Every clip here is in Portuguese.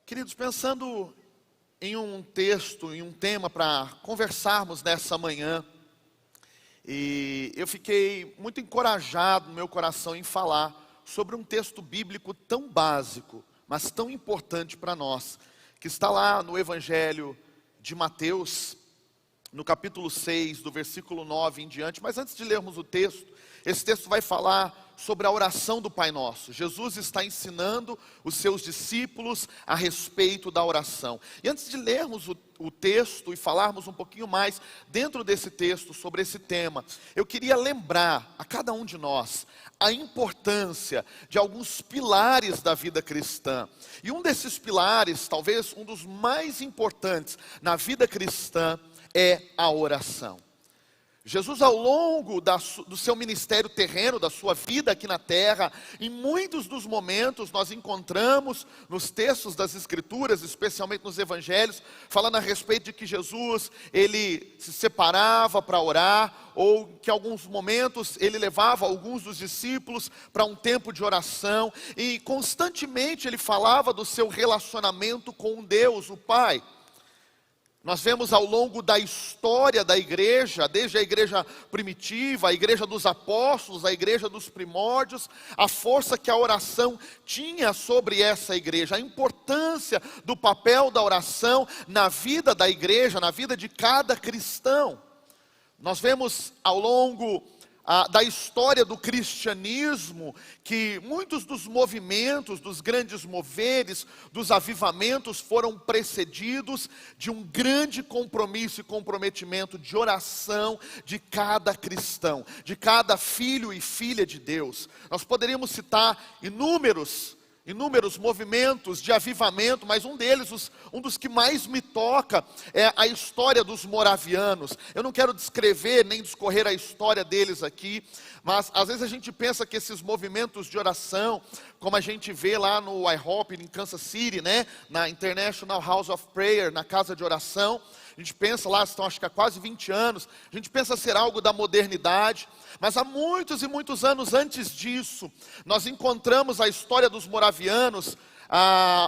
Queridos, pensando em um texto, em um tema para conversarmos nessa manhã, e eu fiquei muito encorajado no meu coração em falar sobre um texto bíblico tão básico, mas tão importante para nós, que está lá no Evangelho de Mateus, no capítulo 6, do versículo 9 em diante. Mas antes de lermos o texto, esse texto vai falar sobre a oração do Pai Nosso. Jesus está ensinando os seus discípulos a respeito da oração. E antes de lermos o texto e falarmos um pouquinho mais dentro desse texto sobre esse tema, eu queria lembrar a cada um de nós a importância de alguns pilares da vida cristã. E um desses pilares, talvez um dos mais importantes na vida cristã, é a oração. Jesus, ao longo do seu ministério terreno, da sua vida aqui na terra, em muitos dos momentos nós encontramos nos textos das Escrituras, especialmente nos Evangelhos, falando a respeito de que Jesus, ele se separava para orar, ou que em alguns momentos ele levava alguns dos discípulos para um tempo de oração, e constantemente ele falava do seu relacionamento com Deus, o Pai. Nós vemos ao longo da história da igreja, desde a igreja primitiva, a igreja dos apóstolos, a igreja dos primórdios, a força que a oração tinha sobre essa igreja, a importância do papel da oração na vida da igreja, na vida de cada cristão. Nós vemos ao longo da história do cristianismo, que muitos dos movimentos, dos grandes moveres, dos avivamentos foram precedidos de um grande compromisso e comprometimento de oração de cada cristão, de cada filho e filha de Deus. Nós poderíamos citar inúmeros movimentos de avivamento, mas um deles, um dos que mais me toca, é a história dos moravianos. Eu não quero descrever nem discorrer a história deles aqui, mas às vezes a gente pensa que esses movimentos de oração, como a gente vê lá no IHOP em Kansas City, né, na International House of Prayer, na casa de oração, a gente pensa lá, estão acho que há quase 20 anos, a gente pensa ser algo da modernidade, mas há muitos e muitos anos antes disso, nós encontramos a história dos moravianos,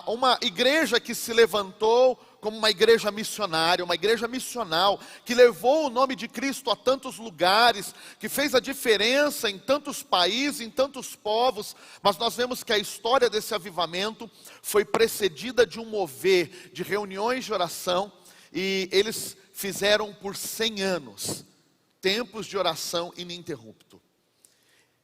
uma igreja que se levantou como uma igreja missionária, uma igreja missional, que levou o nome de Cristo a tantos lugares, que fez a diferença em tantos países, em tantos povos, mas nós vemos que a história desse avivamento foi precedida de um mover de reuniões de oração, e eles fizeram por 100 anos, tempos de oração ininterrupto.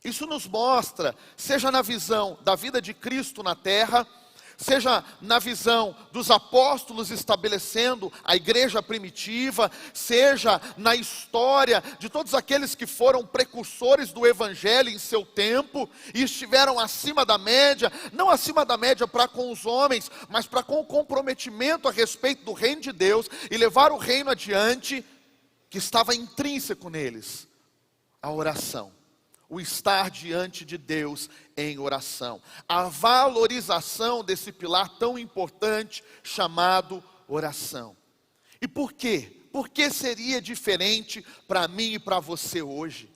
Isso nos mostra, seja na visão da vida de Cristo na terra, seja na visão dos apóstolos estabelecendo a igreja primitiva, seja na história de todos aqueles que foram precursores do evangelho em seu tempo, e estiveram acima da média, não acima da média para com os homens, mas para com o comprometimento a respeito do reino de Deus, e levar o reino adiante, que estava intrínseco neles, a oração. O estar diante de Deus em oração, a valorização desse pilar tão importante chamado oração. E por quê? Por que seria diferente para mim e para você hoje?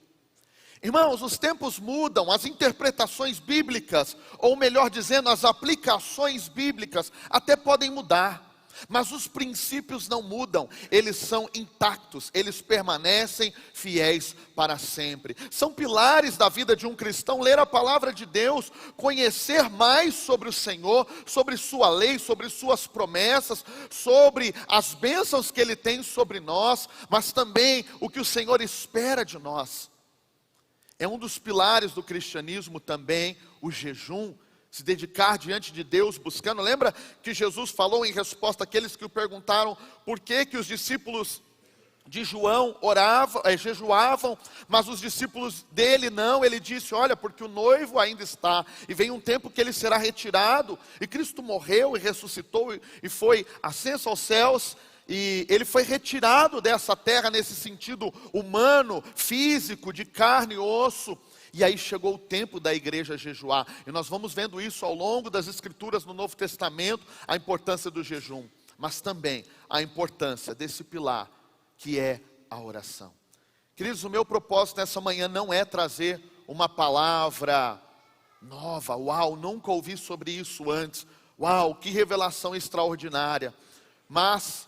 Irmãos, os tempos mudam, as interpretações bíblicas, ou melhor dizendo, as aplicações bíblicas até podem mudar. Mas os princípios não mudam, eles são intactos, eles permanecem fiéis para sempre. São pilares da vida de um cristão, ler a palavra de Deus, conhecer mais sobre o Senhor, sobre sua lei, sobre suas promessas, sobre as bênçãos que Ele tem sobre nós, mas também o que o Senhor espera de nós. É um dos pilares do cristianismo também, o jejum. Se dedicar diante de Deus buscando. Lembra que Jesus falou em resposta àqueles que o perguntaram por que os discípulos de João jejuavam, mas os discípulos dele não. Ele disse, olha, porque o noivo ainda está, e vem um tempo que ele será retirado, e Cristo morreu e ressuscitou e foi ascenso aos céus, e ele foi retirado dessa terra nesse sentido humano, físico, de carne e osso. E aí chegou o tempo da igreja jejuar, e nós vamos vendo isso ao longo das escrituras no Novo Testamento, a importância do jejum, mas também a importância desse pilar, que é a oração. Queridos, o meu propósito nessa manhã não é trazer uma palavra nova, uau, nunca ouvi sobre isso antes, Uau, que revelação extraordinária. Mas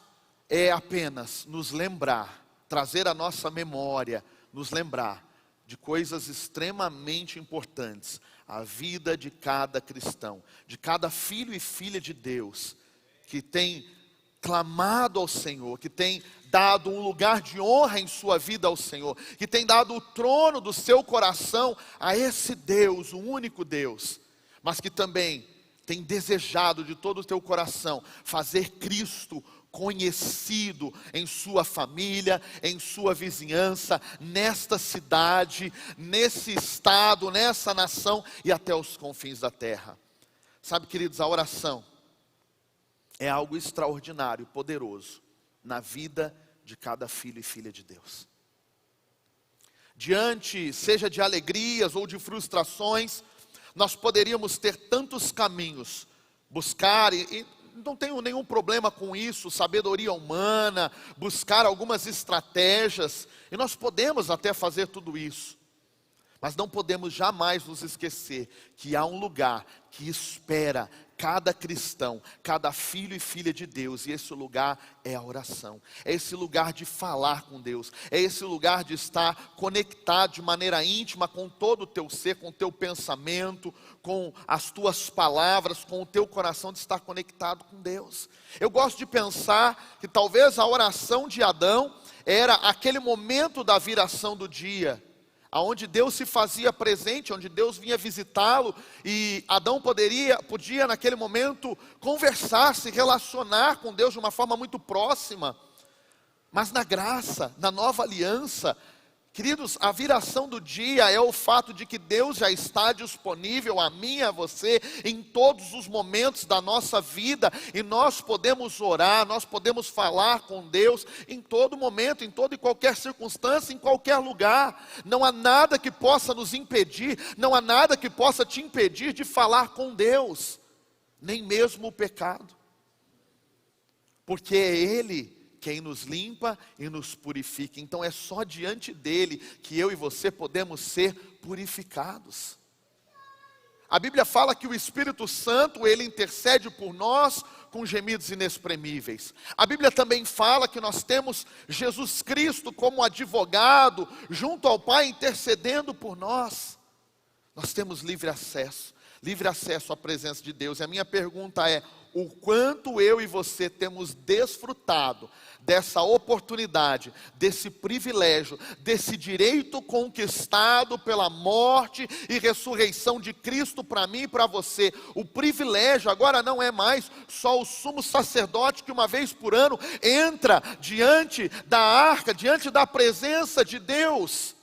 é apenas nos lembrar, trazer à nossa memória, nos lembrar de coisas extremamente importantes. A vida de cada cristão, de cada filho e filha de Deus, que tem clamado ao Senhor, que tem dado um lugar de honra em sua vida ao Senhor, que tem dado o trono do seu coração a esse Deus, o único Deus, mas que também tem desejado de todo o teu coração fazer Cristo conhecido em sua família, em sua vizinhança, nesta cidade, nesse estado, nessa nação e até os confins da terra. Sabe, queridos, a oração é algo extraordinário, poderoso na vida de cada filho e filha de Deus. Diante, seja de alegrias ou de frustrações, nós poderíamos ter tantos caminhos, buscar e não tenho nenhum problema com isso, sabedoria humana, buscar algumas estratégias, e nós podemos até fazer tudo isso, mas não podemos jamais nos esquecer que há um lugar que espera cada cristão, cada filho e filha de Deus, e esse lugar é a oração, é esse lugar de falar com Deus, é esse lugar de estar conectado de maneira íntima com todo o teu ser, com o teu pensamento, com as tuas palavras, com o teu coração, de estar conectado com Deus. Eu gosto de pensar que talvez a oração de Adão era aquele momento da viração do dia, aonde Deus se fazia presente, onde Deus vinha visitá-lo, e Adão podia naquele momento conversar, se relacionar com Deus de uma forma muito próxima. Mas na graça, na nova aliança, queridos, a viração do dia é o fato de que Deus já está disponível a mim e a você em todos os momentos da nossa vida, e nós podemos orar, nós podemos falar com Deus em todo momento, em toda e qualquer circunstância, em qualquer lugar. Não há nada que possa nos impedir, não há nada que possa te impedir de falar com Deus, nem mesmo o pecado, porque é Ele quem nos limpa e nos purifica. Então é só diante dele que eu e você podemos ser purificados. A Bíblia fala que o Espírito Santo, ele intercede por nós com gemidos inexprimíveis. A Bíblia também fala que nós temos Jesus Cristo como advogado junto ao Pai, intercedendo por nós. Nós temos livre acesso à presença de Deus. E a minha pergunta é: o quanto eu e você temos desfrutado dessa oportunidade, desse privilégio, desse direito conquistado pela morte e ressurreição de Cristo para mim e para você. O privilégio agora não é mais só o sumo sacerdote que uma vez por ano entra diante da arca, diante da presença de Deus.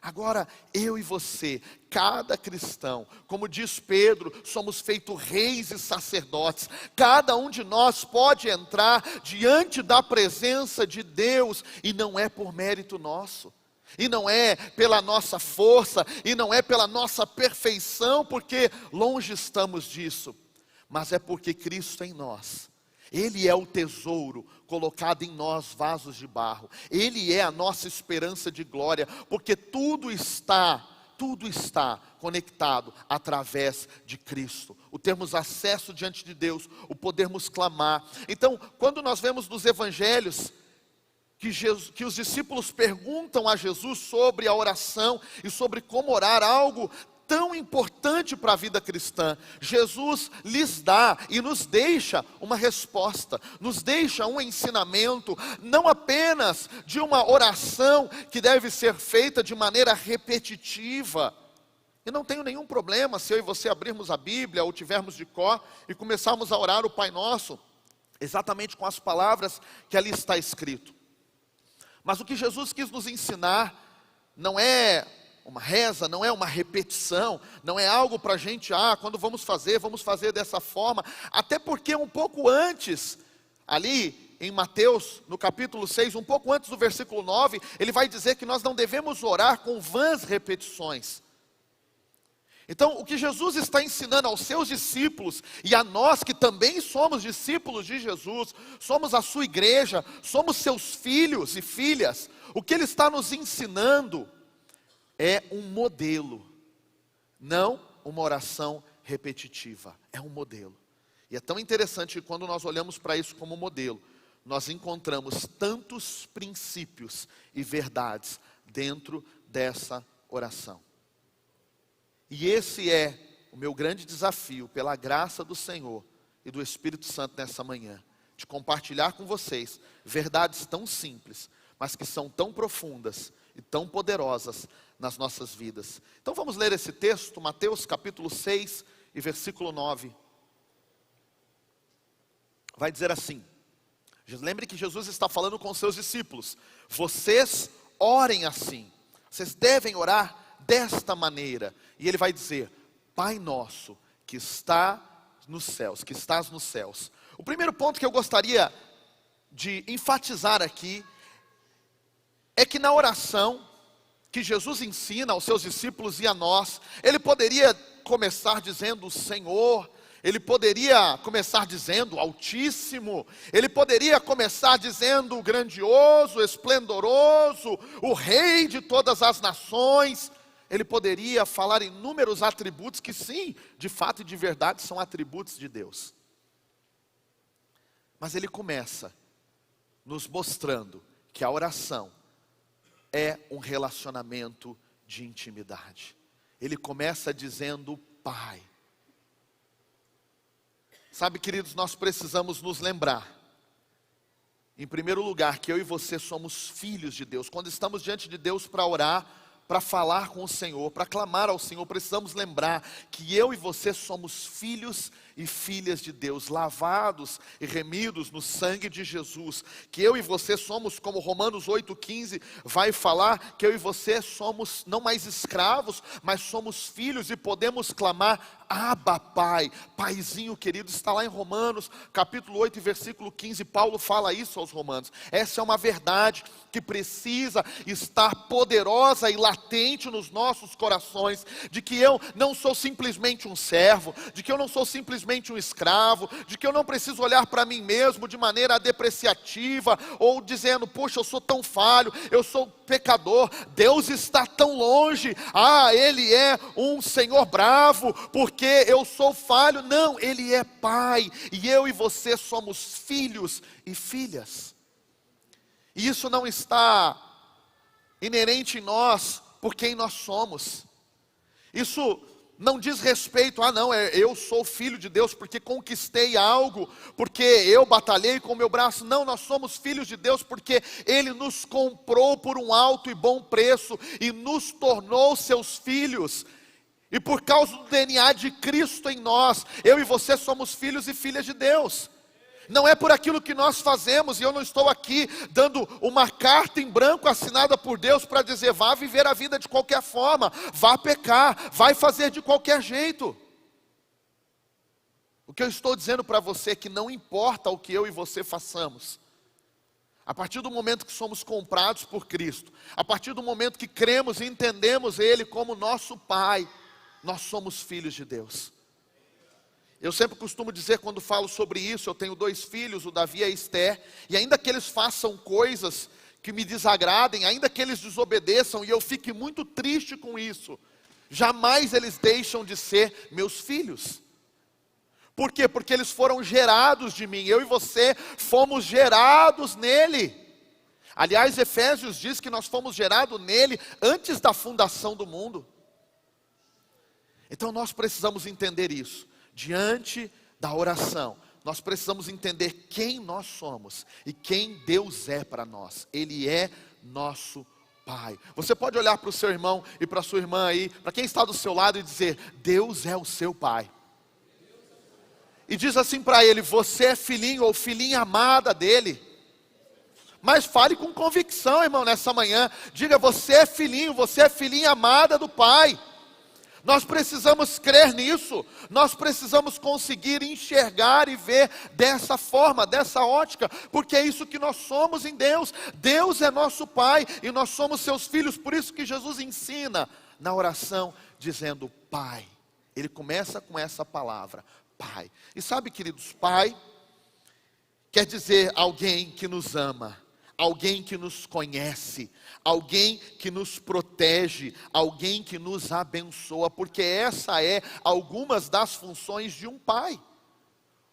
Agora, eu e você, cada cristão, como diz Pedro, somos feitos reis e sacerdotes. Cada um de nós pode entrar diante da presença de Deus, e não é por mérito nosso, e não é pela nossa força, e não é pela nossa perfeição, porque longe estamos disso, mas é porque Cristo em nós. Ele é o tesouro colocado em nós, vasos de barro. Ele é a nossa esperança de glória, porque tudo está conectado através de Cristo. O termos acesso diante de Deus, o podermos clamar. Então, quando nós vemos nos evangelhos que os discípulos perguntam a Jesus sobre a oração e sobre como orar, algo tão importante para a vida cristã, Jesus lhes dá e nos deixa uma resposta, nos deixa um ensinamento, não apenas de uma oração que deve ser feita de maneira repetitiva. E não tenho nenhum problema se eu e você abrirmos a Bíblia ou tivermos de cor e começarmos a orar o Pai Nosso, exatamente com as palavras que ali está escrito. Mas o que Jesus quis nos ensinar não é uma reza, não é uma repetição, não é algo para a gente, quando vamos fazer dessa forma. Até porque um pouco antes, ali em Mateus, no capítulo 6, um pouco antes do versículo 9, ele vai dizer que nós não devemos orar com vãs repetições. Então, o que Jesus está ensinando aos seus discípulos, e a nós que também somos discípulos de Jesus, somos a sua igreja, somos seus filhos e filhas, o que ele está nos ensinando é um modelo, não uma oração repetitiva, é um modelo. E é tão interessante que quando nós olhamos para isso como modelo, nós encontramos tantos princípios e verdades dentro dessa oração. E esse é o meu grande desafio, pela graça do Senhor e do Espírito Santo nessa manhã, de compartilhar com vocês verdades tão simples, mas que são tão profundas e tão poderosas nas nossas vidas. Então vamos ler esse texto, Mateus capítulo 6 e versículo 9. Vai dizer assim: lembre que Jesus está falando com os seus discípulos. Vocês orem assim, vocês devem orar desta maneira. E ele vai dizer: Pai nosso que está nos céus, que estás nos céus. O primeiro ponto que eu gostaria de enfatizar aqui é que na oração que Jesus ensina aos seus discípulos e a nós, ele poderia começar dizendo Senhor, ele poderia começar dizendo Altíssimo, ele poderia começar dizendo grandioso, esplendoroso, o Rei de todas as nações. Ele poderia falar inúmeros atributos que sim, de fato e de verdade são atributos de Deus. Mas ele começa nos mostrando que a oração é um relacionamento de intimidade. Ele começa dizendo Pai. Sabe, queridos, nós precisamos nos lembrar, em primeiro lugar, que eu e você somos filhos de Deus. Quando estamos diante de Deus para orar, para falar com o Senhor, para clamar ao Senhor, precisamos lembrar que eu e você somos filhos e filhas de Deus, lavados e remidos no sangue de Jesus. Que eu e você somos, como Romanos 8,15 vai falar, que eu e você somos não mais escravos, mas somos filhos e podemos clamar Abba, Pai. Paizinho querido, está lá em Romanos, capítulo 8, versículo 15, Paulo fala isso aos romanos. Essa é uma verdade que precisa estar poderosa e latente nos nossos corações, de que eu não sou simplesmente um servo, de que eu não sou simplesmente um escravo, de que eu não preciso olhar para mim mesmo de maneira depreciativa, ou dizendo, poxa, eu sou tão falho, eu sou pecador, Deus está tão longe, Ele é um Senhor bravo, porque eu sou falho. Não, Ele é Pai, e eu e você somos filhos e filhas. E isso não está inerente em nós, por quem nós somos. Isso não diz respeito, eu sou filho de Deus porque conquistei algo, porque eu batalhei com o meu braço. Não, nós somos filhos de Deus porque Ele nos comprou por um alto e bom preço, e nos tornou seus filhos. E por causa do DNA de Cristo em nós, eu e você somos filhos e filhas de Deus. Não é por aquilo que nós fazemos, e eu não estou aqui dando uma carta em branco assinada por Deus para dizer, vá viver a vida de qualquer forma, vá pecar, vai fazer de qualquer jeito. O que eu estou dizendo para você é que não importa o que eu e você façamos, a partir do momento que somos comprados por Cristo, a partir do momento que cremos e entendemos Ele como nosso Pai, nós somos filhos de Deus. Eu sempre costumo dizer, quando falo sobre isso, eu tenho 2 filhos, o Davi e a Esther, e ainda que eles façam coisas que me desagradem, ainda que eles desobedeçam, e eu fique muito triste com isso, jamais eles deixam de ser meus filhos. Por quê? Porque eles foram gerados de mim, eu e você fomos gerados nele. Aliás, Efésios diz que nós fomos gerados nele antes da fundação do mundo. Então nós precisamos entender isso. Diante da oração, nós precisamos entender quem nós somos e quem Deus é para nós. Ele é nosso Pai. Você pode olhar para o seu irmão e para a sua irmã aí, para quem está do seu lado, e dizer, Deus é o seu Pai. E diz assim para ele, você é filhinho ou filhinha amada dele. Mas fale com convicção, irmão, nessa manhã. Diga, você é filhinho, você é filhinha amada do Pai. Nós precisamos crer nisso, nós precisamos conseguir enxergar e ver dessa forma, dessa ótica, porque é isso que nós somos em Deus. Deus é nosso Pai e nós somos seus filhos, por isso que Jesus ensina na oração, dizendo Pai. Ele começa com essa palavra, Pai. E sabe, queridos, Pai quer dizer alguém que nos ama, alguém que nos conhece, alguém que nos protege, alguém que nos abençoa, porque essa é algumas das funções de um pai.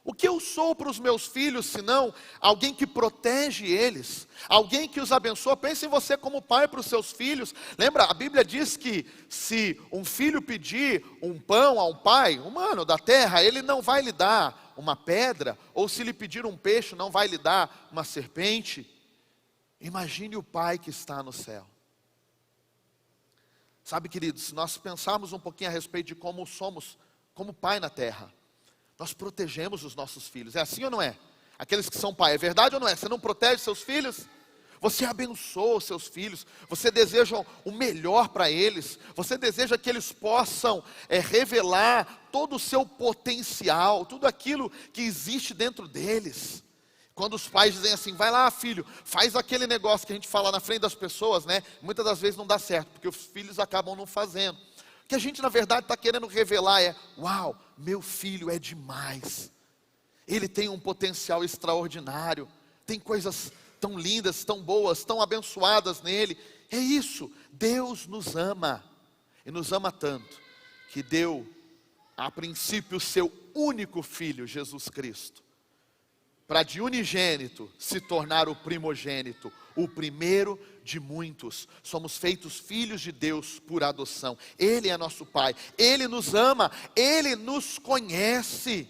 O que eu sou para os meus filhos, senão alguém que protege eles, alguém que os abençoa? Pense em você como pai para os seus filhos. Lembra, a Bíblia diz que se um filho pedir um pão a um pai humano da terra, ele não vai lhe dar uma pedra, ou se lhe pedir um peixe, não vai lhe dar uma serpente. Imagine o pai que está no céu. Sabe, queridos, se nós pensarmos um pouquinho a respeito de como somos, como pai na terra, nós protegemos os nossos filhos. É assim ou não é? Aqueles que são pai, é verdade ou não é? Você não protege seus filhos? Você abençoa os seus filhos. Você deseja o melhor para eles. Você deseja que eles possam revelar todo o seu potencial, tudo aquilo que existe dentro deles. Quando os pais dizem assim, vai lá filho, faz aquele negócio que a gente fala na frente das pessoas, né? Muitas das vezes não dá certo, porque os filhos acabam não fazendo. O que a gente na verdade está querendo revelar é, uau, meu filho é demais. Ele tem um potencial extraordinário. Tem coisas tão lindas, tão boas, tão abençoadas nele. É isso, Deus nos ama. E nos ama tanto, que deu a princípio o seu único filho, Jesus Cristo, para de unigênito se tornar o primogênito, o primeiro de muitos. Somos feitos filhos de Deus por adoção. Ele é nosso Pai, Ele nos ama, Ele nos conhece.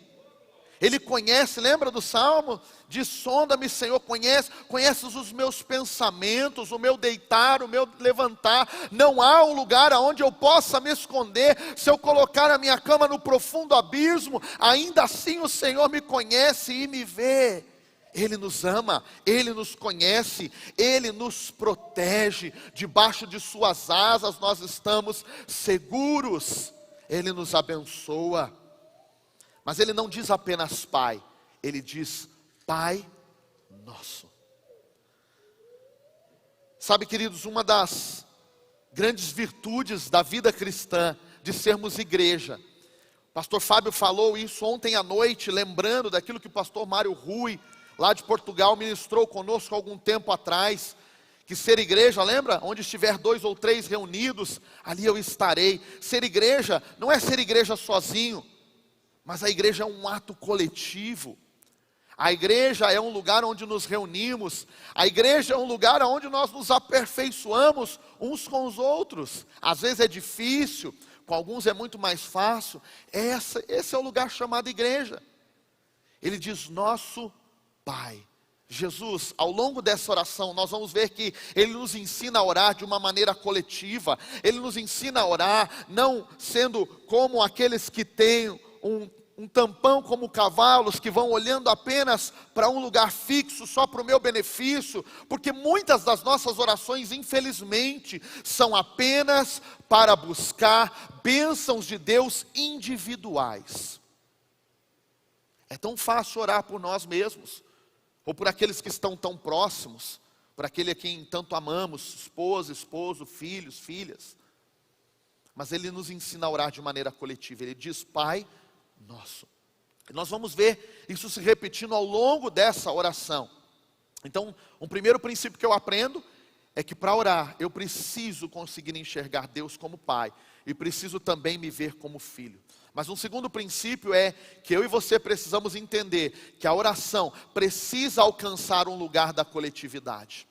Ele conhece, lembra do Salmo? Diz, sonda-me Senhor, conheces os meus pensamentos, o meu deitar, o meu levantar. Não há um lugar aonde eu possa me esconder. Se eu colocar a minha cama no profundo abismo, ainda assim o Senhor me conhece e me vê. Ele nos ama, Ele nos conhece, Ele nos protege. Debaixo de suas asas nós estamos seguros. Ele nos abençoa. Mas Ele não diz apenas Pai, Ele diz Pai Nosso. Sabe, queridos, uma das grandes virtudes da vida cristã, de sermos igreja. O pastor Fábio falou isso ontem à noite, lembrando daquilo que o pastor Mário Rui, lá de Portugal, ministrou conosco há algum tempo atrás. Que ser igreja, lembra? Onde estiver 2 ou 3 reunidos, ali eu estarei. Ser igreja não é ser igreja sozinho, mas a igreja é um ato coletivo. A igreja é um lugar onde nos reunimos. A igreja é um lugar onde nós nos aperfeiçoamos uns com os outros. Às vezes é difícil, com alguns é muito mais fácil. Esse é o lugar chamado igreja. Ele diz, nosso Pai. Jesus, ao longo dessa oração, nós vamos ver que Ele nos ensina a orar de uma maneira coletiva. Ele nos ensina a orar, não sendo como aqueles que têm um tampão como cavalos, que vão olhando apenas para um lugar fixo, só para o meu benefício, porque muitas das nossas orações, infelizmente, são apenas para buscar bênçãos de Deus individuais. É tão fácil orar por nós mesmos, ou por aqueles que estão tão próximos, por aquele a quem tanto amamos, esposa, esposo, filhos, filhas. Mas Ele nos ensina a orar de maneira coletiva. Ele diz, Pai Nosso. E nós vamos ver isso se repetindo ao longo dessa oração. Então, um primeiro princípio que eu aprendo é que para orar, eu preciso conseguir enxergar Deus como Pai, e preciso também me ver como filho. Mas um segundo princípio é que eu e você precisamos entender que a oração precisa alcançar um lugar da coletividade.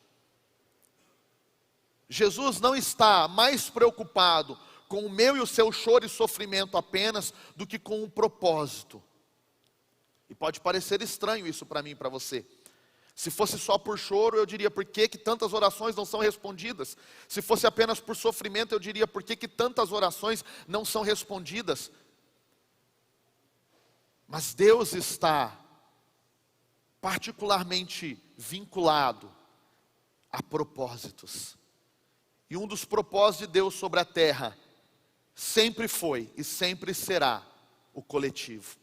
Jesus não está mais preocupado com o meu e o seu choro e sofrimento apenas, do que com um propósito. E pode parecer estranho isso para mim e para você. Se fosse só por choro, eu diria, por que tantas orações não são respondidas? Se fosse apenas por sofrimento, eu diria, por que tantas orações não são respondidas? Mas Deus está particularmente vinculado a propósitos. E um dos propósitos de Deus sobre a terra sempre foi e sempre será o coletivo.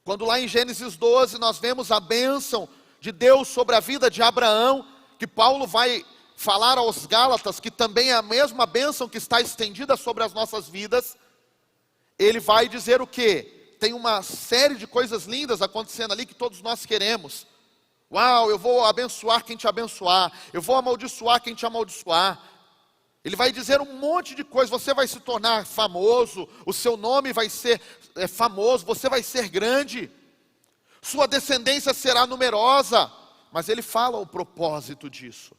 Quando lá em Gênesis 12 nós vemos a bênção de Deus sobre a vida de Abraão, que Paulo vai falar aos Gálatas, que também é a mesma bênção que está estendida sobre as nossas vidas, ele vai dizer o quê? Tem uma série de coisas lindas acontecendo ali que todos nós queremos. Uau, eu vou abençoar quem te abençoar, eu vou amaldiçoar quem te amaldiçoar. Ele vai dizer um monte de coisas, você vai se tornar famoso, o seu nome vai ser famoso, você vai ser grande. sua descendência será numerosa. Mas ele fala o propósito disso.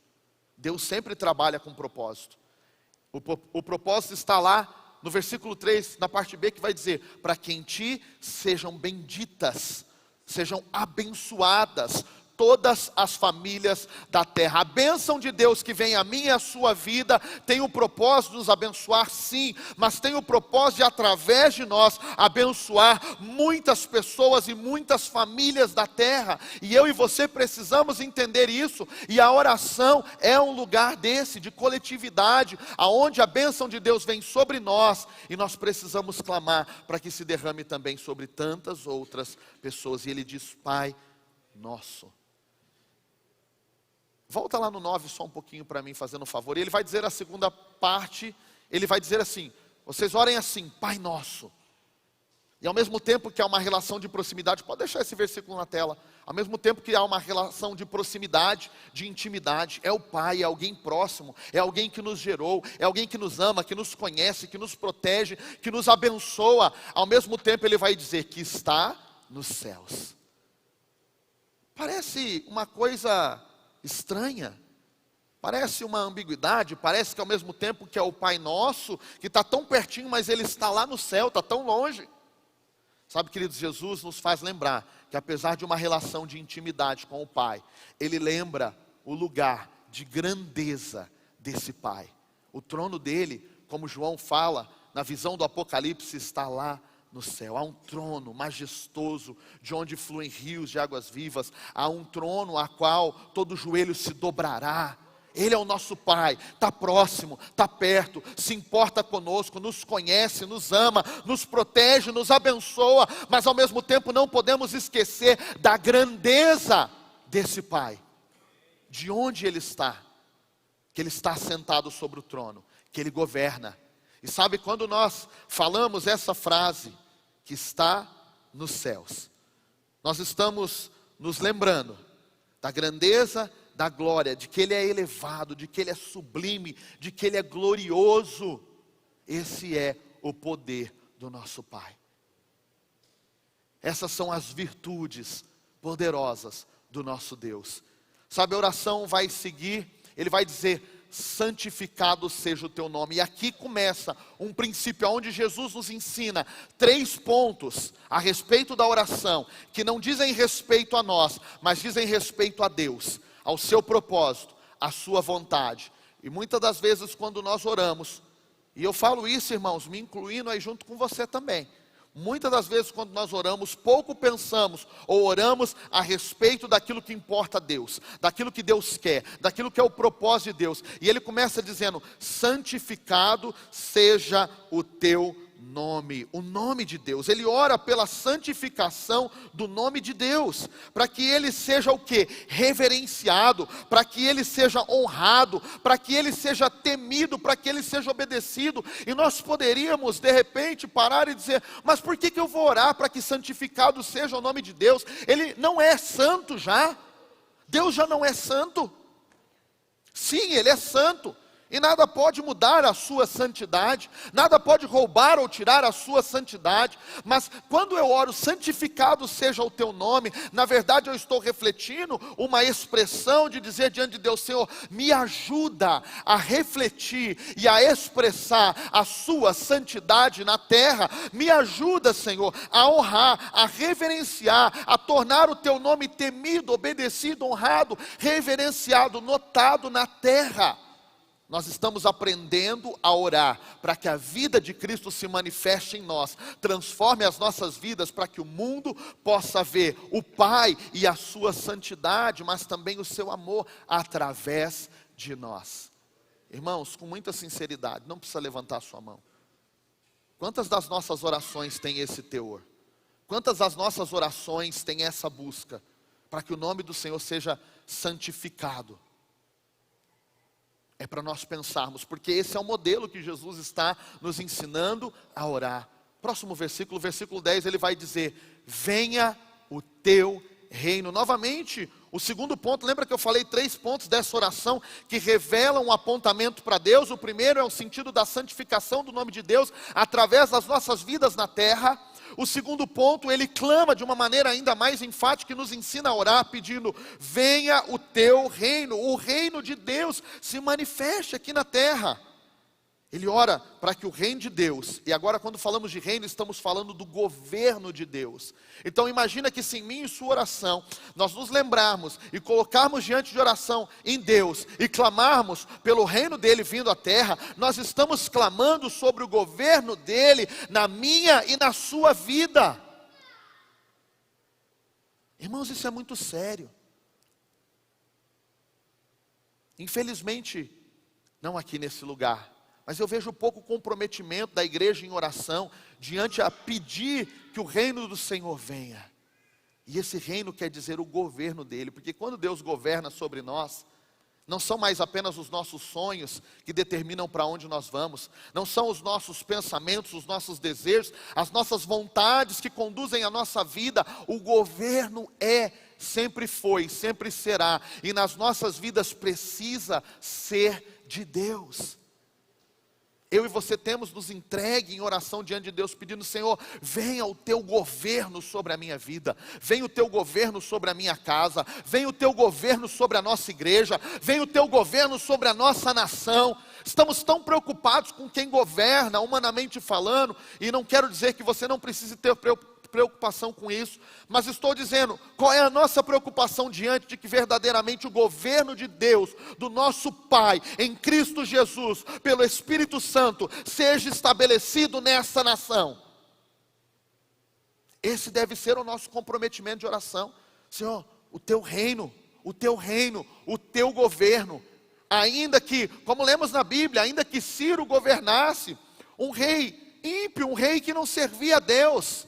Deus sempre trabalha com propósito. O propósito está lá no versículo 3, na parte B, que vai dizer: para que em ti sejam benditas, sejam abençoadas todas as famílias da terra. A bênção de Deus que vem a mim e a sua vida tem o propósito de nos abençoar, sim, mas tem o propósito de, através de nós, abençoar muitas pessoas e muitas famílias da terra. E eu e você precisamos entender isso. E a oração é um lugar desse, de coletividade, aonde a bênção de Deus vem sobre nós, e nós precisamos clamar para que se derrame também sobre tantas outras pessoas. E ele diz: Pai nosso. Volta lá no 9 só um pouquinho para mim, fazendo um favor. E ele vai dizer a segunda parte, ele vai dizer assim: vocês orem assim, Pai nosso. E ao mesmo tempo que há uma relação de proximidade, pode deixar esse versículo na tela. Ao mesmo tempo que há uma relação de proximidade, de intimidade, é o Pai, é alguém próximo, é alguém que nos gerou, é alguém que nos ama, que nos conhece, que nos protege, que nos abençoa. Ao mesmo tempo ele vai dizer que está nos céus. Parece uma coisa estranha, parece uma ambiguidade, parece que ao mesmo tempo que é o Pai Nosso, que está tão pertinho, mas Ele está lá no céu, está tão longe. Sabe, queridos, Jesus nos faz lembrar que apesar de uma relação de intimidade com o Pai, Ele lembra o lugar de grandeza desse Pai. O trono dele, como João fala, na visão do Apocalipse, está lá no céu. Há um trono majestoso, de onde fluem rios de águas vivas. Há um trono a qual todo joelho se dobrará. Ele é o nosso Pai, está próximo, está perto, se importa conosco, nos conhece, nos ama, nos protege, nos abençoa. Mas ao mesmo tempo não podemos esquecer da grandeza desse Pai. De onde Ele está? Que Ele está sentado sobre o trono, que Ele governa. E sabe, quando nós falamos essa frase, que está nos céus, nós estamos nos lembrando da grandeza, da glória, de que Ele é elevado, de que Ele é sublime, de que Ele é glorioso. Esse é o poder do nosso Pai. Essas são as virtudes poderosas do nosso Deus. Sabe, a oração vai seguir, ele vai dizer: santificado seja o teu nome. E aqui começa um princípio onde Jesus nos ensina 3 pontos a respeito da oração, que não dizem respeito a nós, mas dizem respeito a Deus, ao seu propósito, à sua vontade. E muitas das vezes quando nós oramos, e eu falo isso, irmãos, me incluindo aí junto com você também, muitas das vezes quando nós oramos, pouco pensamos ou oramos a respeito daquilo que importa a Deus, daquilo que Deus quer, daquilo que é o propósito de Deus. E ele começa dizendo: santificado seja o teu nome, o nome de Deus. Ele ora pela santificação do nome de Deus, para que ele seja o quê? Reverenciado, para que ele seja honrado, para que ele seja temido, para que ele seja obedecido. E nós poderíamos de repente parar e dizer: mas por que eu vou orar para que santificado seja o nome de Deus? Ele não é santo já? Deus já não é santo? Sim, Ele é santo. E nada pode mudar a sua santidade, nada pode roubar ou tirar a sua santidade. Mas quando eu oro, santificado seja o teu nome, na verdade eu estou refletindo uma expressão de dizer diante de Deus: Senhor, me ajuda a refletir e a expressar a sua santidade na terra. Me ajuda, Senhor, a honrar, a reverenciar, a tornar o teu nome temido, obedecido, honrado, reverenciado, notado na terra. Nós estamos aprendendo a orar para que a vida de Cristo se manifeste em nós, transforme as nossas vidas, para que o mundo possa ver o Pai e a sua santidade, mas também o seu amor através de nós. Irmãos, com muita sinceridade, não precisa levantar a sua mão. Quantas das nossas orações têm esse teor? Quantas das nossas orações têm essa busca para que o nome do Senhor seja santificado? É para nós pensarmos, porque esse é o modelo que Jesus está nos ensinando a orar. Próximo versículo, versículo 10, ele vai dizer: venha o teu reino. Novamente, o segundo ponto, lembra que eu falei 3 pontos dessa oração que revelam um apontamento para Deus? O primeiro é o sentido da santificação do nome de Deus através das nossas vidas na terra. O segundo ponto, ele clama de uma maneira ainda mais enfática e nos ensina a orar, pedindo: venha o teu reino, o reino de Deus se manifeste aqui na terra. Ele ora para que o reino de Deus, e agora quando falamos de reino, estamos falando do governo de Deus. Então imagina que se em mim e sua oração, nós nos lembrarmos e colocarmos diante de oração em Deus, e clamarmos pelo reino dele vindo à terra, nós estamos clamando sobre o governo dele na minha e na sua vida. Irmãos, isso é muito sério. Infelizmente, não aqui nesse lugar, mas eu vejo pouco comprometimento da igreja em oração, diante a pedir que o reino do Senhor venha. E esse reino quer dizer o governo dele, porque quando Deus governa sobre nós, não são mais apenas os nossos sonhos que determinam para onde nós vamos, não são os nossos pensamentos, os nossos desejos, as nossas vontades que conduzem a nossa vida. O governo sempre foi, sempre será, e nas nossas vidas precisa ser de Deus. Eu e você temos nos entregue em oração diante de Deus, pedindo: Senhor, venha o teu governo sobre a minha vida, venha o teu governo sobre a minha casa, venha o teu governo sobre a nossa igreja, venha o teu governo sobre a nossa nação. Estamos tão preocupados com quem governa, humanamente falando, e não quero dizer que você não precise ter preocupação com isso, mas estou dizendo, qual é a nossa preocupação diante de que verdadeiramente o governo de Deus, do nosso Pai, em Cristo Jesus, pelo Espírito Santo, seja estabelecido nessa nação. Esse deve ser o nosso comprometimento de oração. Senhor, o teu reino, o teu reino, o teu governo, ainda que, como lemos na Bíblia, ainda que Ciro governasse, um rei ímpio, um rei que não servia a Deus,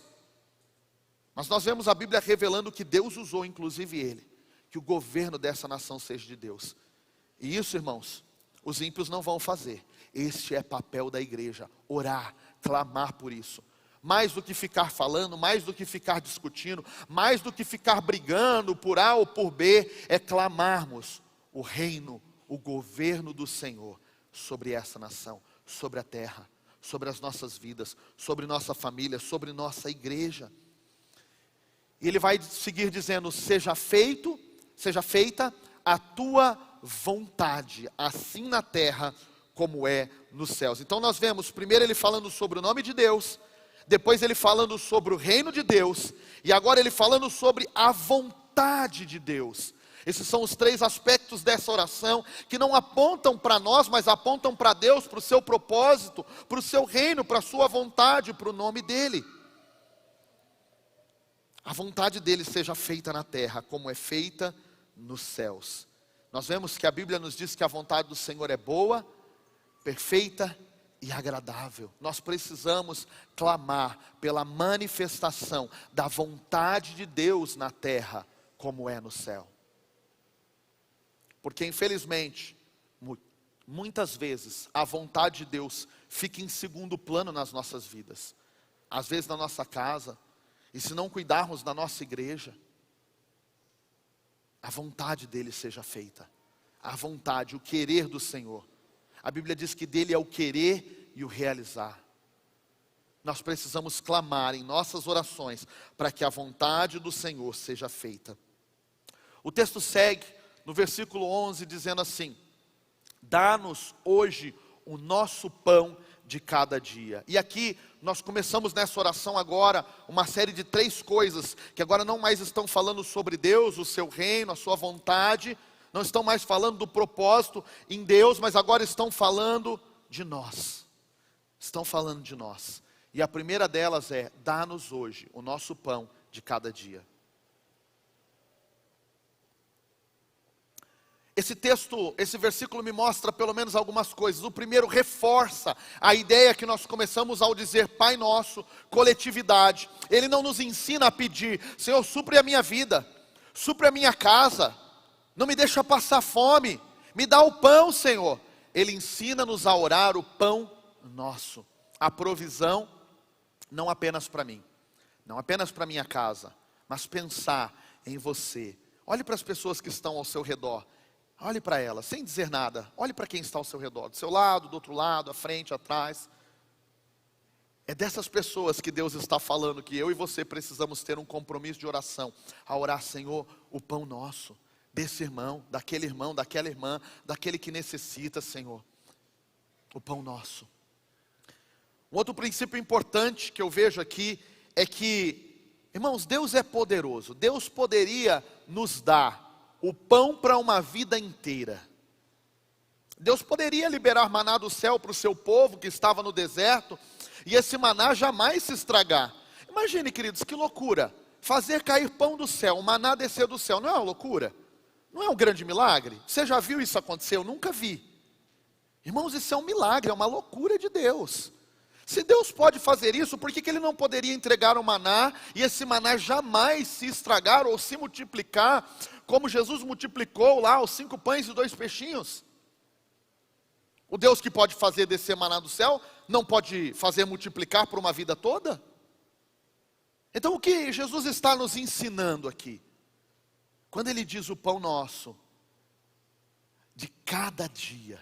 mas nós vemos a Bíblia revelando que Deus usou, inclusive ele, que o governo dessa nação seja de Deus. E isso, irmãos, os ímpios não vão fazer. Este é papel da igreja: orar, clamar por isso. Mais do que ficar falando, mais do que ficar discutindo, mais do que ficar brigando por A ou por B, é clamarmos o reino, o governo do Senhor sobre essa nação, sobre a terra, sobre as nossas vidas, sobre nossa família, sobre nossa igreja. E ele vai seguir dizendo: seja feita a tua vontade, assim na terra como é nos céus. Então nós vemos primeiro ele falando sobre o nome de Deus, depois ele falando sobre o reino de Deus, e agora ele falando sobre a vontade de Deus. Esses são os três aspectos dessa oração, que não apontam para nós, mas apontam para Deus, para o seu propósito, para o seu reino, para a sua vontade, para o nome dele. A vontade dele seja feita na terra, como é feita nos céus. Nós vemos que a Bíblia nos diz que a vontade do Senhor é boa, perfeita e agradável. Nós precisamos clamar pela manifestação da vontade de Deus na terra, como é no céu. Porque infelizmente, muitas vezes, a vontade de Deus fica em segundo plano nas nossas vidas. Às vezes na nossa casa, e se não cuidarmos da nossa igreja, a vontade dele seja feita. A vontade, o querer do Senhor. A Bíblia diz que dele é o querer e o realizar. Nós precisamos clamar em nossas orações para que a vontade do Senhor seja feita. O texto segue no versículo 11 dizendo assim: dá-nos hoje o nosso pão de cada dia. E aqui nós começamos nessa oração agora uma série de 3 coisas, que agora não mais estão falando sobre Deus, o seu reino, a sua vontade, não estão mais falando do propósito em Deus, mas agora estão falando de nós. Estão falando de nós. E a primeira delas é: dá-nos hoje o nosso pão de cada dia. Esse texto, esse versículo me mostra pelo menos algumas coisas. O primeiro reforça a ideia que nós começamos ao dizer Pai Nosso, coletividade. Ele não nos ensina a pedir: Senhor, supre a minha vida, supre a minha casa, não me deixa passar fome, me dá o pão, Senhor. Ele ensina-nos a orar o pão nosso, a provisão, não apenas para mim, não apenas para minha casa, mas pensar em você. Olhe para as pessoas que estão ao seu redor. Olhe para ela, sem dizer nada. Olhe para quem está ao seu redor, do seu lado, do outro lado, à frente, atrás. É dessas pessoas que Deus está falando, que eu e você precisamos ter um compromisso de oração, a orar: Senhor, o pão nosso, desse irmão, daquela irmã, daquele que necessita, Senhor, o pão nosso. Um outro princípio importante que eu vejo aqui é que, irmãos, Deus é poderoso. Deus poderia nos dar o pão para uma vida inteira. Deus poderia liberar maná do céu para o seu povo que estava no deserto, e esse maná jamais se estragar. Imagine, queridos, que loucura, fazer cair pão do céu, o maná descer do céu, não é uma loucura? Não é um grande milagre? Você já viu isso acontecer? Eu nunca vi. Irmãos, isso é um milagre, é uma loucura de Deus. Se Deus pode fazer isso, por que Ele não poderia entregar o maná, e esse maná jamais se estragar ou se multiplicar, como Jesus multiplicou lá os 5 pães e 2 peixinhos? O Deus que pode fazer descer maná do céu, não pode fazer multiplicar por uma vida toda? Então o que Jesus está nos ensinando aqui? Quando Ele diz o pão nosso, de cada dia,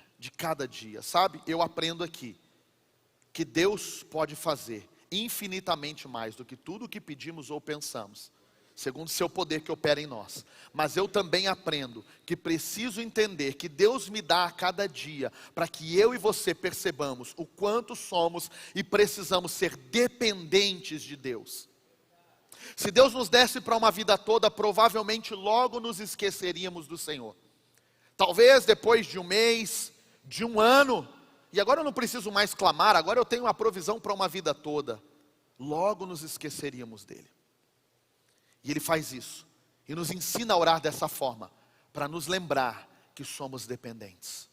sabe? Eu aprendo aqui, que Deus pode fazer infinitamente mais do que tudo o que pedimos ou pensamos, segundo o seu poder que opera em nós. Mas eu também aprendo que preciso entender que Deus me dá a cada dia, para que eu e você percebamos o quanto somos e precisamos ser dependentes de Deus. Se Deus nos desse para uma vida toda, provavelmente logo nos esqueceríamos do Senhor. Talvez depois de um mês, de um ano, e agora eu não preciso mais clamar, agora eu tenho uma provisão para uma vida toda, logo nos esqueceríamos dele. E Ele faz isso, e nos ensina a orar dessa forma, para nos lembrar que somos dependentes.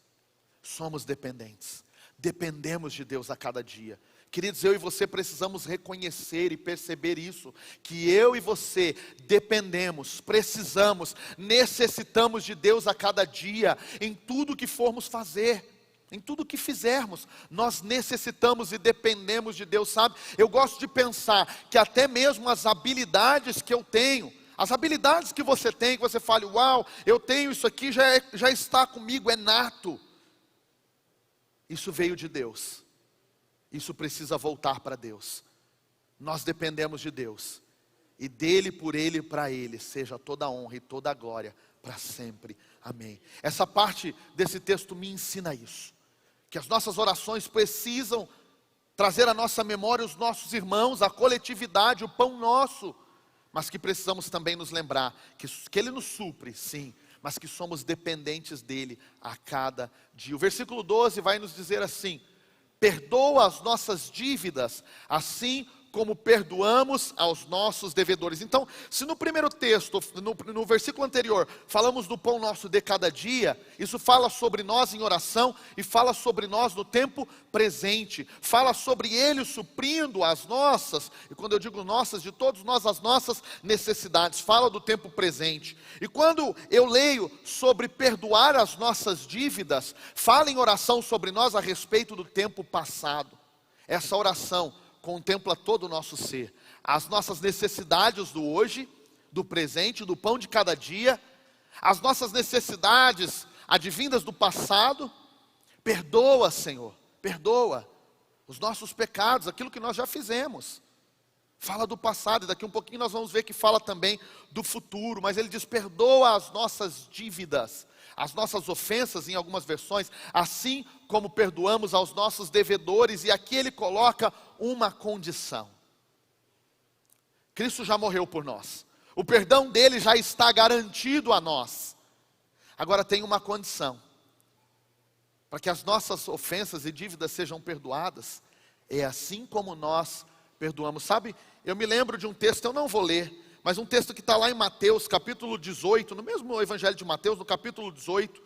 Somos dependentes, dependemos de Deus a cada dia. Queridos, eu e você precisamos reconhecer e perceber isso, que eu e você dependemos, precisamos, necessitamos de Deus a cada dia, em tudo que formos fazer. Em tudo que fizermos, nós necessitamos e dependemos de Deus, sabe? Eu gosto de pensar que até mesmo as habilidades que eu tenho, as habilidades que você tem, que você fale: uau, eu tenho isso aqui, já está comigo, é nato. Isso veio de Deus. Isso precisa voltar para Deus. Nós dependemos de Deus. E dele, por ele e para ele, seja toda a honra e toda a glória para sempre. Amém. Essa parte desse texto me ensina isso. Que as nossas orações precisam trazer à nossa memória os nossos irmãos, a coletividade, o pão nosso. Mas que precisamos também nos lembrar que Ele nos supre, sim, mas que somos dependentes dEle a cada dia. O versículo 12 vai nos dizer assim: perdoa as nossas dívidas, assim como perdoamos aos nossos devedores. Então, se no primeiro texto, no versículo anterior, falamos do pão nosso de cada dia, isso fala sobre nós em oração, e fala sobre nós no tempo presente, fala sobre Ele suprindo as nossas, e quando eu digo nossas, de todos nós, as nossas necessidades, fala do tempo presente. E quando eu leio sobre perdoar as nossas dívidas, fala em oração sobre nós a respeito do tempo passado. Essa oração contempla todo o nosso ser, as nossas necessidades do hoje, do presente, do pão de cada dia, as nossas necessidades advindas do passado. Perdoa, Senhor, perdoa os nossos pecados, aquilo que nós já fizemos. Fala do passado, e daqui um pouquinho nós vamos ver que fala também do futuro, mas ele diz: perdoa as nossas dívidas, as nossas ofensas, em algumas versões, assim como perdoamos aos nossos devedores. E aqui ele coloca uma condição: Cristo já morreu por nós, o perdão dele já está garantido a nós. Agora tem uma condição: para que as nossas ofensas e dívidas sejam perdoadas, é assim como nós perdoamos. Sabe, eu me lembro de um texto, eu não vou ler, mas um texto que está lá em Mateus, capítulo 18, no mesmo evangelho de Mateus, no capítulo 18,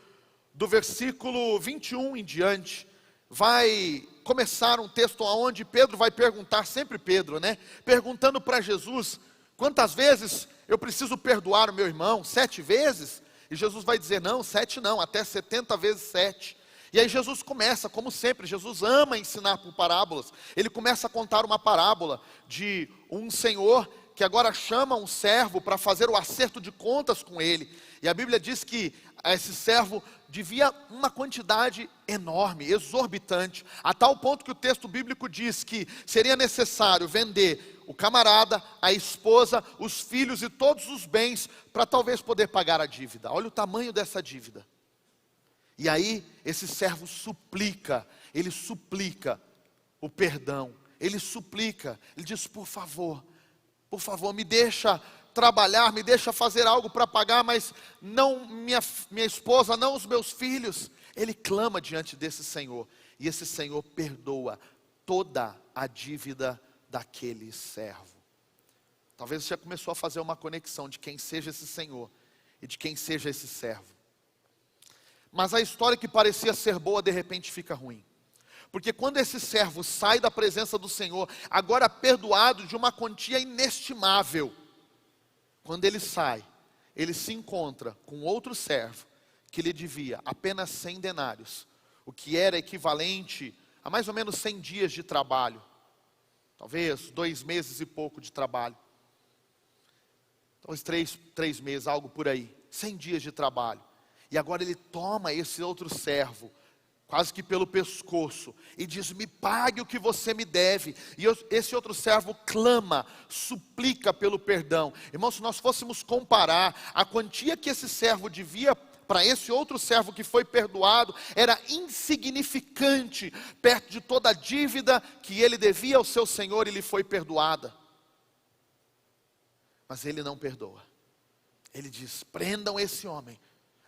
do versículo 21 em diante, vai começar um texto onde Pedro vai perguntar, sempre Pedro, né? Perguntando para Jesus: quantas vezes eu preciso perdoar o meu irmão? 7 vezes? E Jesus vai dizer: não, 7 não, até 70 vezes 7. E aí Jesus começa, como sempre, Jesus ama ensinar por parábolas. Ele começa a contar uma parábola de um senhor que agora chama um servo para fazer o acerto de contas com ele. E a Bíblia diz que a esse servo devia uma quantidade enorme, exorbitante, a tal ponto que o texto bíblico diz que seria necessário vender o camarada, a esposa, os filhos e todos os bens para talvez poder pagar a dívida. Olha o tamanho dessa dívida. E aí esse servo ele suplica o perdão, ele suplica, ele diz: por favor, me deixa trabalhar, me deixa fazer algo para pagar, mas não minha esposa, não os meus filhos. Ele clama diante desse Senhor, e esse Senhor perdoa toda a dívida daquele servo. Talvez você já começou a fazer uma conexão de quem seja esse Senhor e de quem seja esse servo. Mas a história que parecia ser boa, de repente fica ruim. Porque quando esse servo sai da presença do Senhor, agora perdoado de uma quantia inestimável, quando ele sai, ele se encontra com outro servo, que lhe devia apenas 100 denários, o que era equivalente a mais ou menos 100 dias de trabalho. Talvez 2 meses e pouco de trabalho. Talvez 3 meses, algo por aí. 100 dias de trabalho. E agora ele toma esse outro servo, quase que pelo pescoço, e diz: me pague o que você me deve. E esse outro servo clama, suplica pelo perdão. Irmãos, se nós fôssemos comparar a quantia que esse servo devia para esse outro servo que foi perdoado, era insignificante perto de toda a dívida que ele devia ao seu Senhor, e lhe foi perdoada. Mas ele não perdoa. Ele diz: prendam esse homem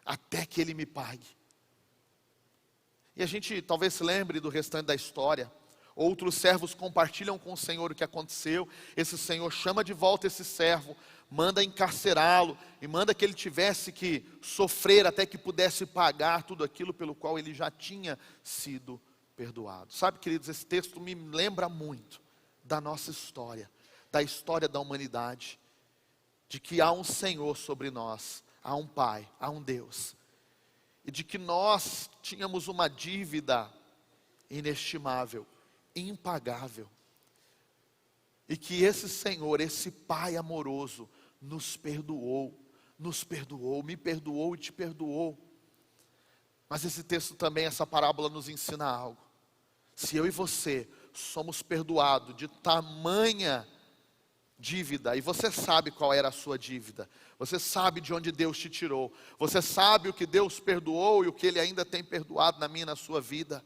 até que ele me pague. E a gente talvez se lembre do restante da história. Outros servos compartilham com o Senhor o que aconteceu. Esse Senhor chama de volta esse servo, manda encarcerá-lo e manda que ele tivesse que sofrer até que pudesse pagar tudo aquilo pelo qual ele já tinha sido perdoado. Sabe, queridos, esse texto me lembra muito da nossa história, da história da humanidade, de que há um Senhor sobre nós, há um Pai, há um Deus, e de que nós tínhamos uma dívida inestimável, impagável, e que esse Senhor, esse Pai amoroso, nos perdoou, me perdoou e te perdoou. Mas esse texto também, essa parábola nos ensina algo. Se eu e você somos perdoados de tamanha dívida, e você sabe qual era a sua dívida, você sabe de onde Deus te tirou, você sabe o que Deus perdoou e o que Ele ainda tem perdoado na minha e na sua vida,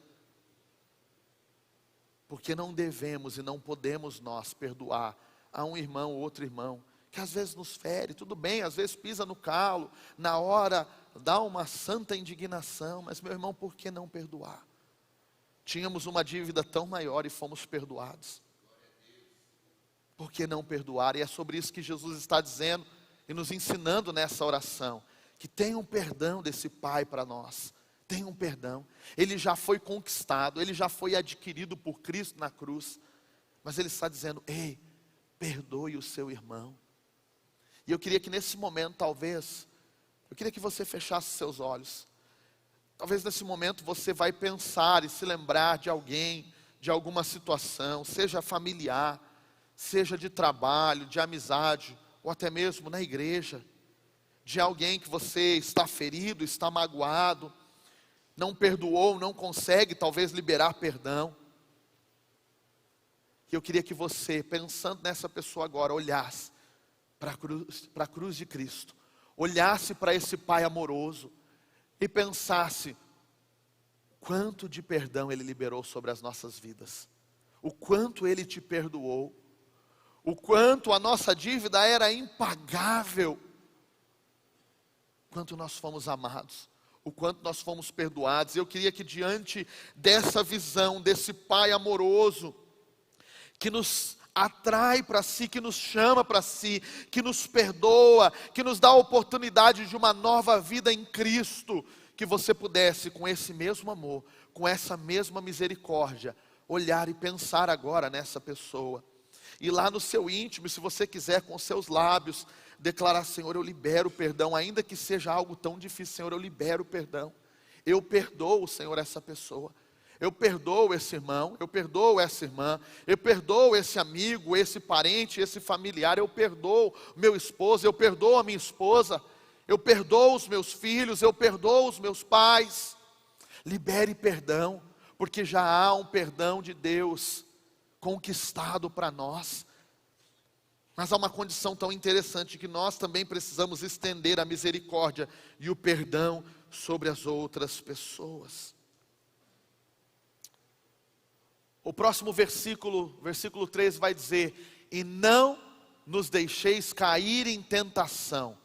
porque não devemos e não podemos nós perdoar a um irmão ou outro irmão, que às vezes nos fere, tudo bem, às vezes pisa no calo, na hora dá uma santa indignação, mas meu irmão, por que não perdoar? Tínhamos uma dívida tão maior e fomos perdoados. Por que não perdoar? E é sobre isso que Jesus está dizendo e nos ensinando nessa oração, que tem um perdão desse Pai para nós, tem um perdão, ele já foi conquistado, ele já foi adquirido por Cristo na cruz, mas ele está dizendo: ei, perdoe o seu irmão. E eu queria que nesse momento, talvez, eu queria que você fechasse seus olhos. Talvez nesse momento você vai pensar e se lembrar de alguém, de alguma situação, seja familiar, seja de trabalho, de amizade, ou até mesmo na igreja, de alguém que você está ferido, está magoado, não perdoou, não consegue talvez liberar perdão. E eu queria que você, pensando nessa pessoa agora, olhasse para a cruz de Cristo, olhasse para esse Pai amoroso e pensasse quanto de perdão Ele liberou sobre as nossas vidas, o quanto Ele te perdoou, o quanto a nossa dívida era impagável, quanto nós fomos amados, o quanto nós fomos perdoados. Eu queria que diante dessa visão, desse Pai amoroso, que nos atrai para si, que nos chama para si, que nos perdoa, que nos dá a oportunidade de uma nova vida em Cristo, que você pudesse, com esse mesmo amor, com essa mesma misericórdia, olhar e pensar agora nessa pessoa. E lá no seu íntimo, se você quiser, com seus lábios, declarar: Senhor, eu libero perdão, ainda que seja algo tão difícil, Senhor, eu libero perdão. Eu perdoo, Senhor, essa pessoa. Eu perdoo esse irmão, eu perdoo essa irmã, eu perdoo esse amigo, esse parente, esse familiar, eu perdoo meu esposo, eu perdoo a minha esposa, eu perdoo os meus filhos, eu perdoo os meus pais. Libere perdão, porque já há um perdão de Deus conquistado para nós. Mas há uma condição tão interessante que nós também precisamos estender a misericórdia e o perdão sobre as outras pessoas. O próximo versículo, versículo 13 vai dizer: e não nos deixeis cair em tentação,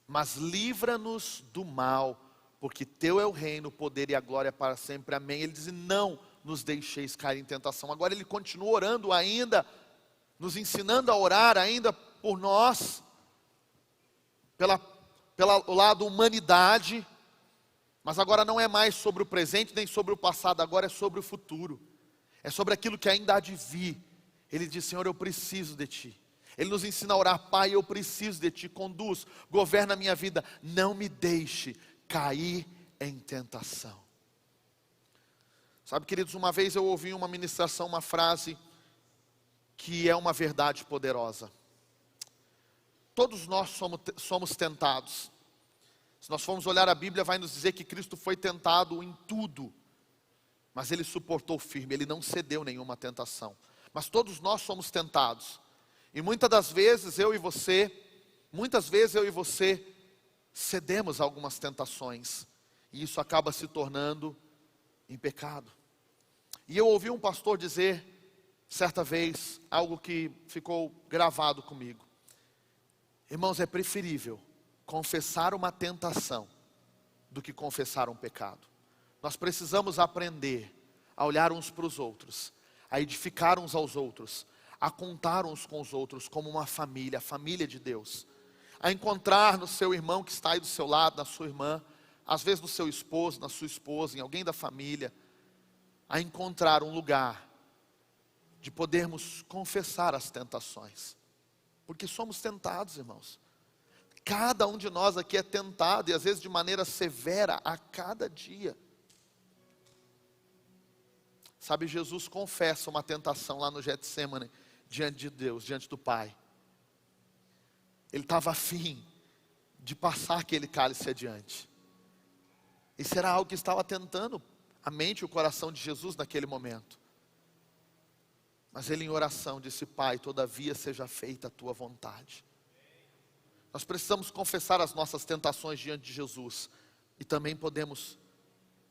mas livra-nos do mal, porque teu é o reino, o poder e a glória para sempre, amém. Ele diz: não nos deixeis cair em tentação. Agora ele continua orando ainda, nos ensinando a orar ainda por nós, pelo lado humanidade, mas agora não é mais sobre o presente nem sobre o passado, agora é sobre o futuro, é sobre aquilo que ainda há de vir. Ele diz: Senhor, eu preciso de Ti. Ele nos ensina a orar: Pai, eu preciso de Ti, conduz, governa a minha vida, não me deixe cair em tentação. Sabe, queridos, uma vez eu ouvi uma ministração, uma frase que é uma verdade poderosa. Todos nós somos tentados. Se nós formos olhar a Bíblia, vai nos dizer que Cristo foi tentado em tudo, mas Ele suportou firme, Ele não cedeu nenhuma tentação. Mas todos nós somos tentados, e muitas vezes eu e você cedemos a algumas tentações, e isso acaba se tornando em pecado. E eu ouvi um pastor dizer certa vez algo que ficou gravado comigo: irmãos, é preferível confessar uma tentação do que confessar um pecado. Nós precisamos aprender a olhar uns para os outros, a edificar uns aos outros, a contar uns com os outros como uma família, a família de Deus, a encontrar no seu irmão que está aí do seu lado, na sua irmã, às vezes no seu esposo, na sua esposa, em alguém da família, a encontrar um lugar de podermos confessar as tentações, porque somos tentados, irmãos. Cada um de nós aqui é tentado, e às vezes de maneira severa, a cada dia. Sabe, Jesus confessa uma tentação lá no Getsemane, diante de Deus, diante do Pai. Ele estava afim de passar aquele cálice adiante. Isso era algo que estava tentando a mente e o coração de Jesus naquele momento. Mas ele, em oração, disse: Pai, todavia seja feita a tua vontade. Nós precisamos confessar as nossas tentações diante de Jesus, e também podemos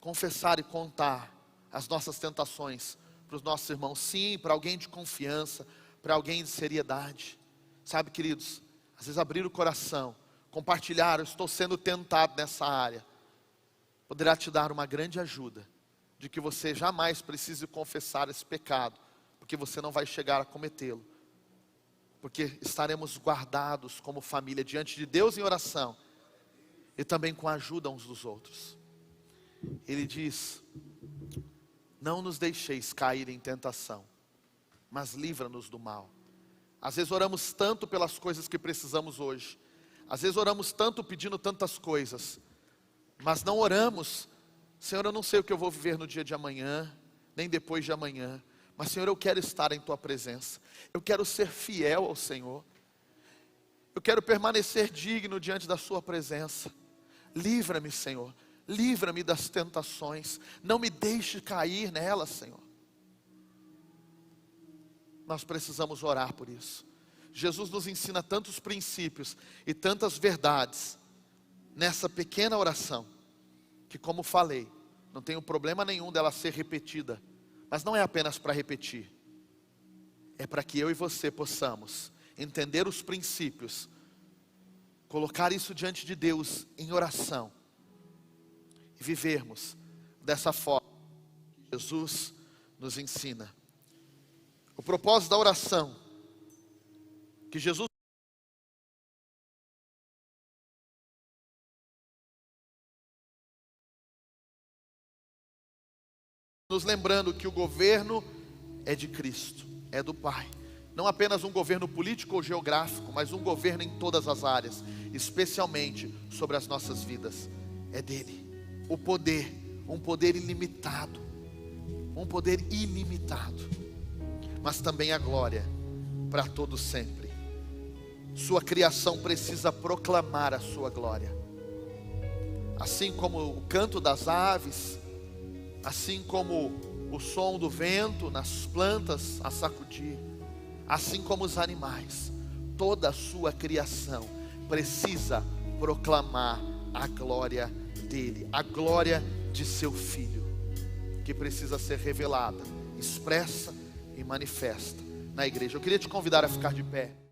confessar e contar as nossas tentações para os nossos irmãos. Sim, para alguém de confiança, para alguém de seriedade. Sabe, queridos, às vezes abrir o coração, compartilhar: eu estou sendo tentado nessa área, poderá te dar uma grande ajuda, de que você jamais precise confessar esse pecado, porque você não vai chegar a cometê-lo, porque estaremos guardados como família diante de Deus em oração, e também com a ajuda uns dos outros. Ele diz: não nos deixeis cair em tentação, mas livra-nos do mal. Às vezes oramos tanto pelas coisas que precisamos hoje, às vezes oramos tanto pedindo tantas coisas, mas não oramos: Senhor, eu não sei o que eu vou viver no dia de amanhã, nem depois de amanhã, mas Senhor, eu quero estar em Tua presença, eu quero ser fiel ao Senhor, eu quero permanecer digno diante da Sua presença. Livra-me, Senhor, livra-me das tentações, não me deixe cair nelas, Senhor. Nós precisamos orar por isso. Jesus nos ensina tantos princípios e tantas verdades nessa pequena oração, que, como falei, não tenho problema nenhum dela ser repetida, mas não é apenas para repetir, é para que eu e você possamos entender os princípios, colocar isso diante de Deus em oração, e vivermos dessa forma que Jesus nos ensina. O propósito da oração que Jesus nos lembrando que o governo é de Cristo, é do Pai. Não apenas um governo político ou geográfico, mas um governo em todas as áreas, especialmente sobre as nossas vidas. É dele. O poder, um poder ilimitado. Um poder ilimitado. Mas também a glória para todos sempre. Sua criação precisa proclamar a sua glória. Assim como o canto das aves, assim como o som do vento nas plantas a sacudir, assim como os animais, toda a sua criação precisa proclamar a glória dele, a glória de seu Filho, que precisa ser revelada, expressa e manifesta na igreja. Eu queria te convidar a ficar de pé.